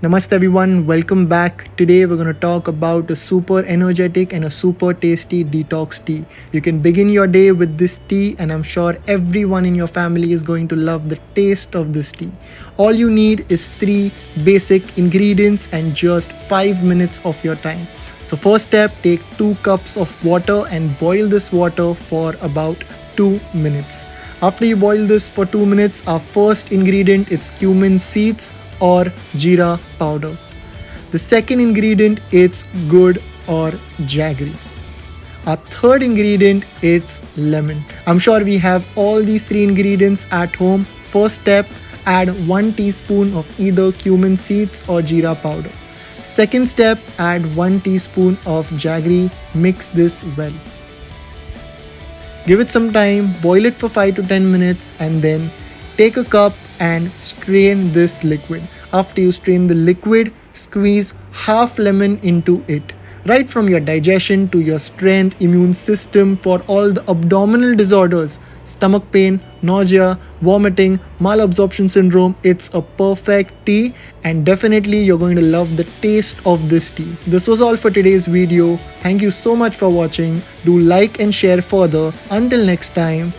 Namaste everyone, welcome back. Today we're going to talk about a super energetic and a super tasty detox tea. You can begin your day with this tea and I'm sure everyone in your family is going to love the taste of this tea. All you need is 3 basic ingredients and just 5 minutes of your time. So first step, take 2 cups of water and boil this water for about 2 minutes. After you boil this for 2 minutes, our first ingredient is cumin seeds or jeera powder. The second ingredient is good or jaggery. Our third ingredient is lemon. I'm sure we have all these 3 ingredients at home. First step, add 1 teaspoon of either cumin seeds or jeera powder. Second step, add 1 teaspoon of jaggery. Mix this well. Give it some time, boil it for 5 to 10 minutes and then take a cup and strain this liquid. After you strain the liquid, squeeze half lemon into it. Right from your digestion to your strength, immune system, for all the abdominal disorders, stomach pain, nausea, vomiting, malabsorption syndrome, it's a perfect tea and definitely you're going to love the taste of this tea. This was all for today's video. Thank you so much for watching. Do like and share further. Until next time.